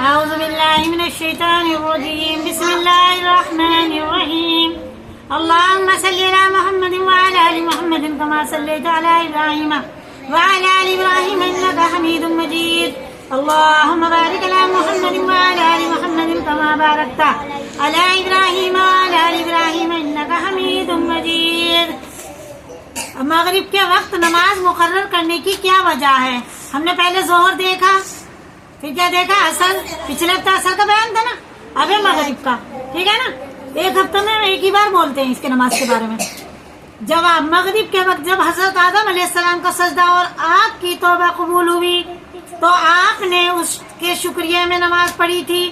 اعوذ باللہ من الشیطان الرجیم بسم اللہ الرحمن الرحیم اللهم صل على محمد وعلى آل محمد كما صليت على إبراهيم وعلى آل إبراهيم إنك حميد مجيد اللهم بارك على محمد وعلى آل محمد كما باركت على إبراهيم وعلى آل إبراهيم إنك حميد مجيد. مغرب کے وقت نماز مقرر کرنے کی کیا وجہ ہے؟ ہم نے پہلے ظہر دیکھا، پھر کیا دیکھا؟ اثر. پچھلے ہفتے اثر کا بیان تھا نا، اب ہے مغرب کا. ٹھیک ہے نا، ایک ہفتہ میں ایک ہی بار بولتے ہیں اس کے نماز کے بارے میں. جواب: مغرب کے وقت جب حضرت آدم علیہ السلام کا سجدہ اور آپ کی توبہ قبول ہوئی تو آپ نے اس کے شکریہ میں نماز پڑھی تھی،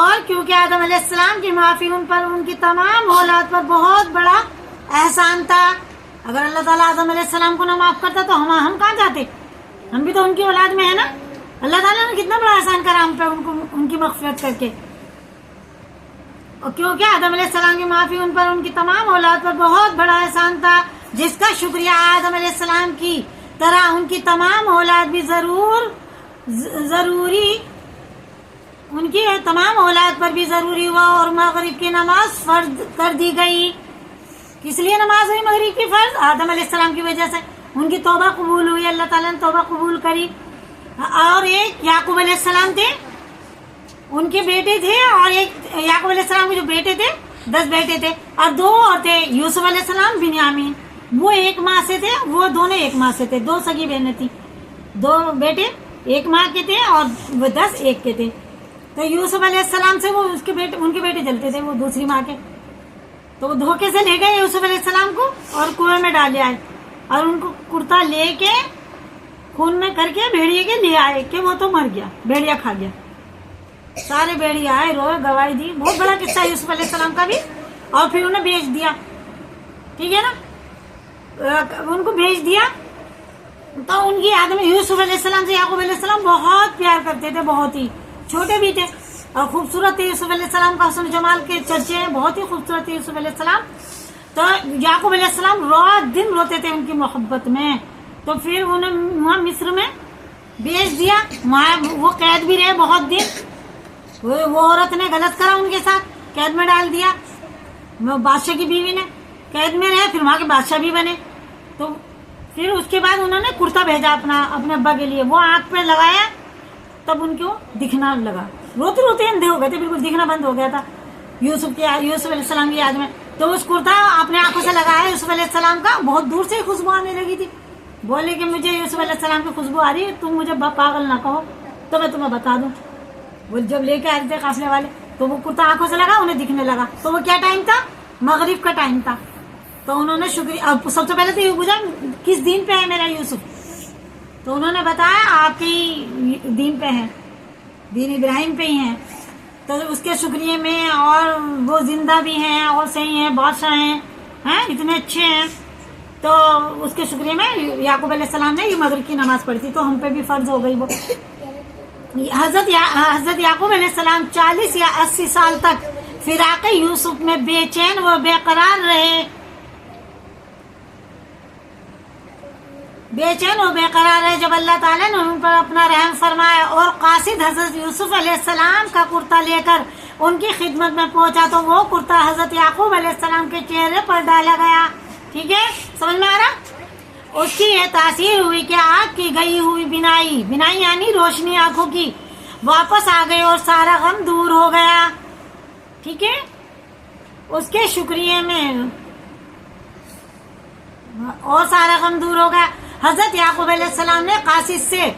اور کیونکہ آدم علیہ السلام کی معافی ان پر، ان کی تمام اولاد پر بہت بڑا احسان تھا. اگر اللہ تعالیٰ آدم علیہ السلام کو نہ معاف کرتا تو ہم کہاں جاتے؟ ہم بھی تو ان کی اولاد میں ہیں نا. اللہ تعالیٰ نے کتنا بڑا احسان کرا ہم پہ، ان کی مغفرت کر کے. اور کیونکہ آدم علیہ السلام کی معافی ان پر، ان کی تمام اولاد پر بہت بڑا احسان تھا، جس کا شکریہ آدم علیہ السلام کی طرح ان کی تمام اولاد بھی ان کی تمام اولاد پر بھی ضروری ہوا، اور مغرب کی نماز فرض کر دی گئی. کس لیے نماز ہوئی مغرب کی فرض؟ آدم علیہ السلام کی وجہ سے. ان کی توبہ قبول ہوئی، اللہ تعالیٰ نے توبہ قبول کری. اور ایک یعقوب علیہ السلام تھے، ان کے بیٹے تھے، اور ایک یعقوب علیہ السلام کے جو بیٹے تھے 10 بیٹے تھے، اور 2 اور تھے، یوسف علیہ السلام، بنیامین. وہ ایک ماں سے تھے، وہ دونوں ایک ماں سے تھے. 2 سگی بہنیں تھیں، 2 بیٹے ایک ماں کے تھے، اور وہ 10 ایک کے تھے. تو یوسف علیہ السلام سے وہ ان کے بیٹے جلتے تھے، وہ دوسری ماں کے. تو وہ دھوکے سے لے گئے یوسف علیہ السلام کو اور کنویں میں ڈال آئے، اور ان کو کرتا لے کے خون میں کر کے بھیڑیے کے لے آئے کہ وہ تو مر گیا، بھیڑیا کھا گیا. سارے بھیڑیا آئے، روئے، گواہی دی. بہت بڑا قصہ ہے یوسف علیہ السلام کا بھی. اور پھر انہیں بھیج دیا. ٹھیک ہے نا، ان کو بھیج دیا. تو ان کی یاد میں یوسف علیہ السلام سے یعقوب علیہ السلام بہت پیار کرتے تھے، بہت ہی. چھوٹے بھی تھے اور خوبصورت تھے. یوسف علیہ السلام کا حسن جمال کے چرچے ہیں، بہت ہی خوبصورت تھے یوسف علیہ السلام. تو یعقوب علیہ السلام رات دن روتے تھے ان کی محبت میں. تو پھر انہیں وہاں مصر میں بھیج دیا. وہاں وہ قید بھی رہے بہت دن. وہ عورت نے غلط کرا ان کے ساتھ، قید میں ڈال دیا. بادشاہ کی بیوی نے قید میں رہے، پھر وہاں کے بادشاہ بھی بنے. تو پھر اس کے بعد انہوں نے کرتا بھیجا اپنے ابا کے لیے. وہ آنکھ پہ لگایا، تب ان کو دکھنا لگا. روتے روتے اندھے ہو گئے تھے، بالکل دکھنا بند ہو گیا تھا یوسف علیہ السلام کی یاد میں. تو اس کرتا اپنے آنکھوں سے لگایا یوسف علیہ السلام کا. بہت دور سے خوشبو آنے لگی تھی. بولے کہ مجھے یوسف علیہ السلام کی خوشبو آ رہی ہے، تم مجھے پاگل نہ کہو تو میں تمہیں بتا دوں. وہ جب لے کے آئے تھے قافلے والے، تو وہ کرتا آنکھوں سے لگا، انہیں دکھنے لگا. تو وہ کیا ٹائم تھا؟ مغرب کا ٹائم تھا. تو انہوں نے شکریہ، سب سے پہلے تو یہ پوچھا کس دین پہ ہے میرا یوسف. تو انہوں نے بتایا آپ ہی دین پہ ہے، دین ابراہیم پہ ہی ہیں. تو اس کے شکریہ میں، اور وہ زندہ بھی ہیں اور صحیح ہیں، بادشاہ ہیں، اتنے اچھے ہیں. تو اس کے شکریہ میں یعقوب علیہ السلام نے یہ مغرب کی نماز پڑھی تھی. تو ہم پہ بھی فرض ہو گئی وہ. حضرت یعقوب علیہ السلام 40 یا 80 سال تک فراق یوسف میں بے چین و بے قرار رہے. جب اللہ تعالیٰ نے ان پر اپنا رحم فرمایا اور قاصد حضرت یوسف علیہ السلام کا کرتا لے کر ان کی خدمت میں پہنچا، تو وہ کرتا حضرت یعقوب علیہ السلام کے چہرے پر ڈالا گیا. ٹھیک ہے، سمجھ میں آ رہا؟ اس کی یہ تاثیر ہوئی کہ آنکھ کی گئی ہوئی بینائی یعنی روشنی آنکھوں کی واپس آ گئی اور سارا غم دور ہو گیا. ٹھیک ہے، اس کے شکریہ میں اور سارا غم دور ہو گیا. حضرت یعقوب علیہ السلام نے قاصد سے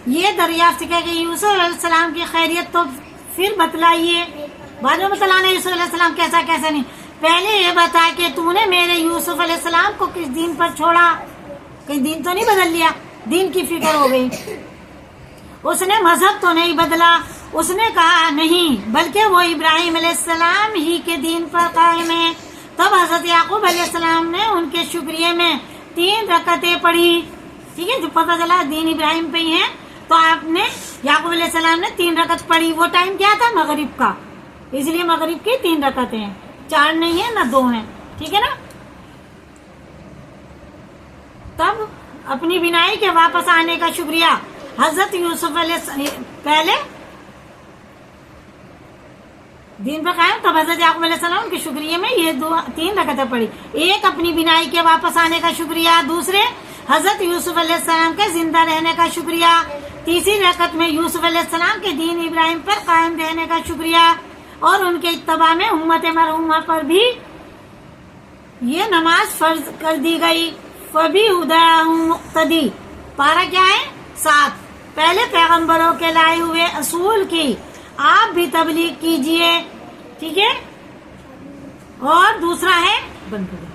یہ دریافت کیا کہ یوسف علیہ السلام کی خیریت تو پھر بتلائیے. بعد میں بتلانا یوسف علیہ السلام کیسا نہیں، پہلے یہ بتا کہ تو نے میرے یوسف علیہ السلام کو کس دین پر چھوڑا، کہیں دین تو نہیں بدل لیا؟ دین کی فکر ہو گئی. اس نے مذہب تو نہیں بدلا. اس نے کہا نہیں، بلکہ وہ ابراہیم علیہ السلام ہی کے دین پر قائم ہے. تب حضرت یعقوب علیہ السلام نے ان کے شکریہ میں 3 رکعتیں پڑھی. ٹھیک ہے، جو پتہ چلا دین ابراہیم پہ ہی ہے، تو آپ نے یعقوب علیہ السلام نے 3 رکعت پڑھی. وہ ٹائم کیا تھا؟ مغرب کا. اس لیے مغرب کی 3 رکعتیں ہیں، 4 نہیں ہیں نہ 2 ہیں. ٹھیک ہے نا. تب اپنی بینائی کے واپس آنے کا شکریہ حضرت یوسف علیہ پہلے دین پر قائم. تب حضرت یعقوب علیہ السلام کے شکریہ میں یہ 3 رکعتیں پڑھی. ایک اپنی بینائی کے واپس آنے کا شکریہ، دوسرے حضرت یوسف علیہ السلام کے زندہ رہنے کا شکریہ، تیسری رکعت میں یوسف علیہ السلام کے دین ابراہیم پر قائم رہنے کا شکریہ، اور ان کے اتباع میں امت مرحومہ پر بھی یہ نماز فرض کر دی گئی. فَبِهُدَاهُمْ مُقْتَدِي. پارہ کیا ہے؟ 7. پہلے پیغمبروں کے لائے ہوئے اصول کی آپ بھی تبلیغ کیجئے. ٹھیک ہے. اور دوسرا ہے بند کر دیں.